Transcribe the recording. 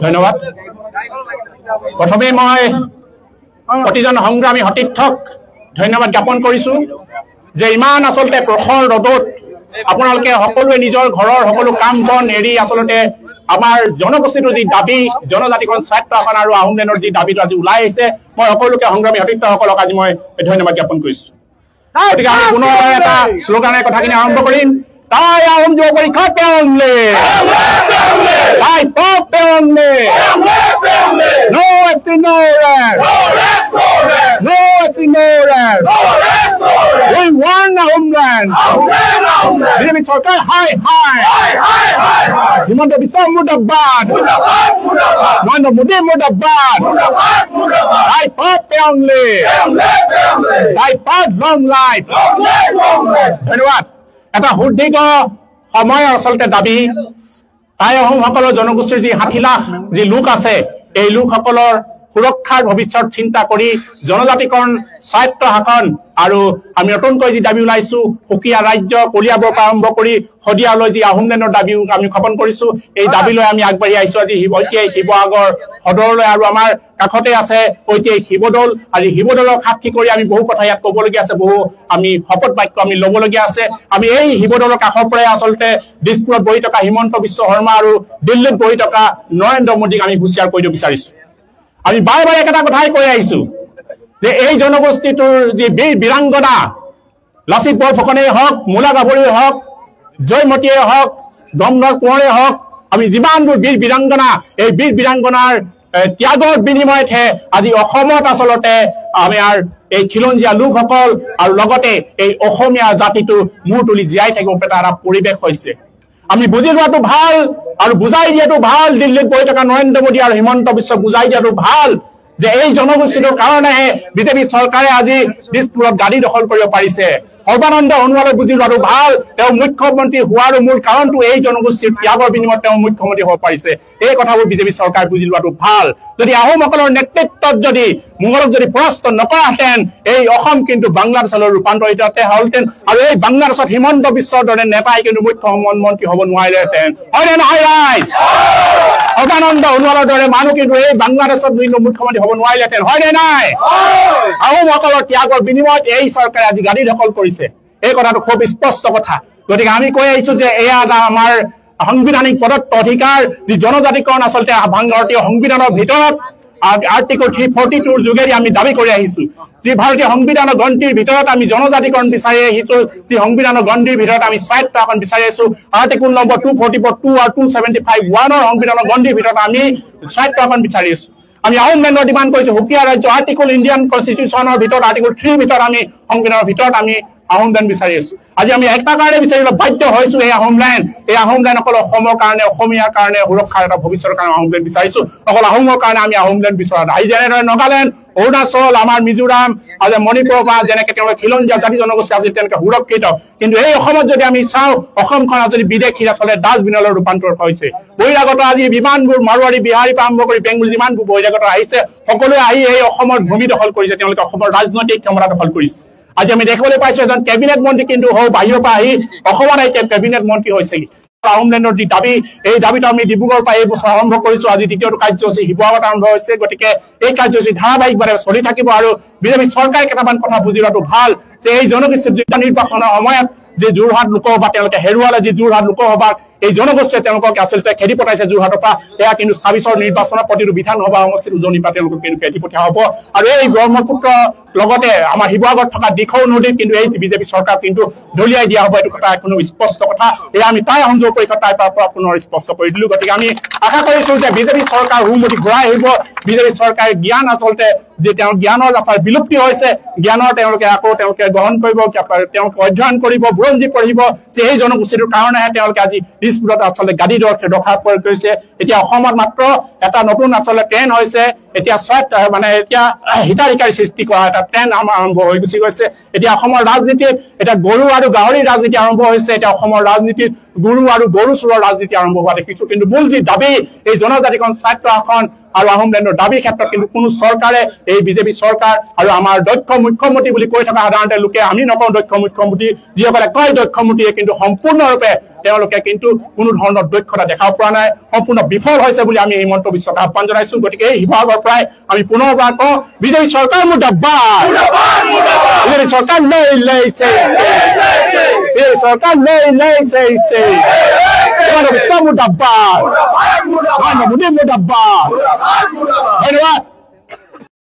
ধন্যবাদ। প্ৰথমে মই প্ৰতিজন সংগ্ৰামী সতীৰ্থক ধন্যবাদ জ্ঞাপন কৰিছো যে ইমান আচলতে প্ৰখৰ ৰ'দত আপোনালোকে সকলোৱে নিজৰ ঘৰৰ সকলো কাম বন এৰি আচলতে আমাৰ জনগোষ্ঠীটোৰ যি দাবী জনজাতিকৰণ স্বায়ত্তশাসন আৰু আহোমলেণ্ডৰ যি দাবীটো আজি ওলাই আহিছে মই সকলোকে সংগ্ৰামী সতীৰ্থসকলক আজি মই ধন্যবাদ জ্ঞাপন কৰিছো। গতিকে আমি পুনৰ এটা শ্লোগানেৰে কথাখিনি আৰম্ভ কৰিম। তাই আহোম যুৱ পৰীক্ষা তেওঁলে তাই pop তেওঁলে No resting nowhere. No resting nowhere. We want a homeland. BJP Sarkar high. Himanta Biswa Murdabad. Narendra Modi Murdabad. Thy path only. Thy path long life. ধন্যবাদ। এটা সুদীৰ্ঘ সময় আচলতে দাবী টাই আহোমসকলৰ জনগোষ্ঠীৰ যি 60 লাখ যি লোক আছে এই লোকসকলৰ সুৰক্ষাৰ ভৱিষ্যত চিন্তা কৰি জনজাতিকৰণ স্বায়ত্তশাসন আৰু আমি নতুনকৈ যি দাবী ওলাইছো সুকীয়া ৰাজ্য কলিয়াবৰ পৰা আৰম্ভ কৰি শদিয়ালৈ যি আহোমলেণ্ডৰ দাবী আমি উত্থাপন কৰিছো এই দাবী লৈ আমি আগবাঢ়ি আহিছো। আজি ঐতিহাসিক শিৱসাগৰ সদৰলৈ আৰু আমাৰ কাষতে আছে ঐতিহাসিক শিৱদৌল। আজি শিৱদৌলক সাক্ষী কৰি আমি বহু কথা ইয়াত ক'বলগীয়া আছে, বহু আমি শপত বাক্য আমি ল'বলগীয়া আছে। আমি এই শিৱদৌলৰ কাষৰ পৰাই আচলতে দিছপুৰত বহি থকা হিমন্ত বিশ্ব শৰ্মা আৰু দিল্লীত বহি থকা নৰেন্দ্ৰ মোদীক আমি হুঁচিয়াৰ কৰিব বিচাৰিছো। আমি বাৰে বাৰে একেটা কথাই কৈ আহিছো যে এই জনগোষ্ঠীটোৰ যি বীৰ বীৰাংগনা লাচিত বৰফুকনেই হওক, মূলা গাভৰুৱে হওক, জয়মতীয়ে হওক, দমদৰ কোঁৱৰে হওক, আমি যিমানবোৰ বীৰ বীৰাংগনা এই বীৰ বীৰাংগনাৰ ত্যাগৰ বিনিময়তহে আজি অসমত আচলতে আমাৰ এই খিলঞ্জীয়া লোকসকল আৰু লগতে এই অসমীয়া জাতিটো মূৰ তুলি জীয়াই থাকিব পৰা এটা পৰিৱেশ হৈছে। আমি বুজি লোৱাটো ভাল আৰু বুজাই দিয়াটো ভাল। দিল্লীত বহি থকা নৰেন্দ্ৰ মোদী আৰু হিমন্ত বিশ্ব বুজাই দিয়াটো ভাল যে এই জনগোষ্ঠীটোৰ কাৰণেহে বিজেপি চৰকাৰে আজি দিছপুৰত গাড়ী দখল কৰিব পাৰিছে। সৰ্বানন্দ সোণোৱালে বুজি লোৱাটো ভাল। তেওঁ মুখ্যমন্ত্ৰী হোৱাৰ মূল কাৰণটো এই জনগোষ্ঠীৰ ত্যাগৰ বিনিময়ত তেওঁ মুখ্যমন্ত্ৰী হ'ব পাৰিছে। এই কথাবোৰ বিজেপি চৰকাৰে বুজি লোৱাটো ভাল। যদি আহোমসকলৰ নেতৃত্বত যদি মোগলক যদি পৰাস্ত নকৰাহেঁতেন এই অসম কিন্তু বাংলাদেশলৈ ৰূপান্তৰিত হ'লহেঁতেন আৰু এই বাংলাদেশত হিমন্ত বিশ্বৰ দৰে নেতাই কিন্তু মুখ্যমন্ত্ৰী হ'ব নোৱাৰিলেহেঁতেন। হয়নে নহয় ৰাইজ? সৰ্বানন্দ সোণোৱালৰ দৰে মানুহ কিন্তু এই বাংলাদেশত মুখ্যমন্ত্ৰী হ'ব নোৱাৰিলেহেঁতেন। হয়নে নাই? আহোমসকলৰ ত্যাগৰ বিনিময়ত এই চৰকাৰে আজি গাড়ী দখল কৰিছে। এই কথাটো খুব স্পষ্ট কথা। গতিকে আমি কৈ আহিছো যে এয়া এটা আমাৰ সাংবিধানিক প্ৰদত্ত অধিকাৰ যি জনজাতিকৰণ আচলতে ভাৰতীয় সংবিধানৰ ভিতৰত আৰ্টিকল 342 যোগেদি আমি দাবী কৰি আহিছো। যি ভাৰতীয় সংবিধানৰ গণ্ডিৰ ভিতৰত আমি জনজাতিকৰণ বিচাৰি আহিছো, যি সংবিধানৰ গণ্ডিৰ ভিতৰত আমি স্বায়ত্তশাসন বিচাৰি আহিছো। আৰ্টিকল নম্বৰ 244(2) আৰু 275(1) সংবিধানৰ গণ্ডিৰ ভিতৰত আমি স্বায়ত্তশাসন বিচাৰি আছো। আমি আহোমলেণ্ডৰ ডিমাণ্ড কৰিছো সুকীয়া ৰাজ্য আৰ্টিকল ইণ্ডিয়ান কনষ্টিটিউশ্যনৰ ভিতৰত আৰ্টিকল 3 ভিতৰত আমি সংবিধানৰ ভিতৰত আমি আহোমলেণ্ড বিচাৰি আছো। আজি আমি একটা কাৰণে বিচাৰিব বাধ্য হৈছো এই আহোমলেণ্ড অকল অসমৰ কাৰণে অসমীয়াৰ কাৰণে সুৰক্ষাৰ এটা ভৱিষ্যতৰ কাৰণে আহোমলেণ্ড বিচাৰিছো। অকল আহোমৰ কাৰণে আমি আহোমলেণ্ড বিচৰা নাই। যেনেদৰে নাগালেণ্ড, অৰুণাচল, আমাৰ মিজোৰাম, আজি মণিপুৰৰ পৰা যেনেকে তেওঁলোকে খিলঞ্জীয়া জাতি জনগোষ্ঠী আজি তেনেকে সুৰক্ষিত, কিন্তু এই অসমত যদি আমি চাওঁ অসমখন যদি বিদেশী আচলতে ডাষ্টবিনলৈ ৰূপান্তৰিত হৈছে। বহিৰাগত আজি বিমানবোৰ মাৰোৱাৰী বিহাৰীৰ পৰা আৰম্ভ কৰি বেংগলী যিমানবোৰ বহিৰাগত আহিছে সকলোৱে আহি এই অসমৰ ভূমি দখল কৰিছে। তেওঁলোকে অসমৰ ৰাজনৈতিক ক্ষমতা দখল কৰিছে। আজি আমি দেখিবলৈ পাইছো এজন কেবিনেট মন্ত্ৰী কিন্তু বাহিৰৰ পৰা আহি অসমত এতিয়া কেবিনেট মন্ত্ৰী হৈছে। আহোমলেণ্ডৰ যি দাবী এই দাবীটো আমি ডিব্ৰুগড়ৰ পৰা এই বছৰ আৰম্ভ কৰিছো। আজি দ্বিতীয়টো কাৰ্যসূচী শিৱসাগৰত আৰম্ভ হৈছে। গতিকে এই কাৰ্যসূচী ধাৰাবাহিকভাৱে চলি থাকিব আৰু বিজেপি চৰকাৰে কেইটামান কথা বুজি লোৱাটো ভাল যে এই জনগোষ্ঠীৰ নিৰ্বাচনৰ সময়ত যে যোৰহাট লোকসভা তেওঁলোকে হেৰুৱালে, যি যোৰহাট লোকসভা এই জনগোষ্ঠীয়ে তেওঁলোকক আচলতে খেদি পঠাইছে যোৰহাটৰ পৰা। এয়া কিন্তু 26ৰ নিৰ্বাচনত প্ৰতিটো বিধানসভা সমষ্টিৰ উজনিৰ পৰা তেওঁলোকক কিন্তু খেদি পঠোৱা হ'ব। আৰু এই ব্ৰহ্মপুত্ৰ লগতে আমাৰ শিৱসাগৰত থকা দিখৌ নদীত কিন্তু এই বিজেপি চৰকাৰ কিন্তু দলিয়াই দিয়া হ'ব। এইটো কথা কোনো স্পষ্ট কথা। এয়া আমি তাই সংযোগ পৰীক্ষা তাইৰ পৰা পুনৰ স্পষ্ট কৰি দিলো। গতিকে আমি আশা কৰিছো যে বিজেপি চৰকাৰ হুমতি ঘূৰাই আহিব। বিজেপি চৰকাৰে জ্ঞান আচলতে যে তেওঁ জ্ঞানৰ লাফাৰ বিলুপ্তি হৈছে জ্ঞানৰ তেওঁলোকে আকৌ তেওঁলোকে গ্ৰহণ কৰিব তেওঁলোকে অধ্যয়ন কৰিব বুৰঞ্জী পঢ়িব যে এই জনগোষ্ঠীটোৰ কাৰণেহে তেওঁলোকে আজি দিছপুৰত আচলতে গাদী ৰখাৰ প্ৰয়োগ কৰিছে এতিয়া অসমত মাত্ৰ এটা নতুন আচলতে ট্ৰেণ্ড হৈছে এতিয়া মানে এতিয়া হিতাধিকাৰী সৃষ্টি কৰা এটা ট্ৰেণ্ড আৰম্ভ হৈ গুচি গৈছে এতিয়া অসমৰ ৰাজনীতিত এটা গৰু আৰু গাহৰি ৰাজনীতি আৰম্ভ হৈছে এতিয়া অসমৰ ৰাজনীতিত গুৰু আৰু গৰু চোৰৰ ৰাজনীতি আৰম্ভ হোৱা দেখিছো কিন্তু মূল যি দাবী এই জনজাতিকৰণ স্বায়ত্ব শাসন আৰু আহোম লেণ্ডৰ দাবীৰ ক্ষেত্ৰত কিন্তু কোনো চৰকাৰে এই বিজেপি চৰকাৰ আৰু আমাৰ দক্ষ মুখ্যমন্ত্ৰী বুলি কৈ থকা সাধাৰণতে লোকে আমি নকওঁ দক্ষ মুখ্যমন্ত্ৰী যিসকলে কয় দক্ষ মন্ত্ৰীয়ে কিন্তু সম্পূৰ্ণৰূপে তেওঁলোকে কিন্তু কোনো ধৰণৰ দক্ষতা দেখাব পৰা নাই সম্পূৰ্ণ বিফল হৈছে বুলি আমি হিমন্ত বিশ্বক আহ্বান জনাইছো গতিকে এই বিভাগৰ পৰাই আমি পুনৰবাৰ কওঁ বিজেপি চৰকাৰ মুৰ্দাবাদ বিজেপি চৰকাৰ বিজেপি চৰকাৰ মুৰ্দাবাদ মুৰ্দাবাদ ধন্যবাদ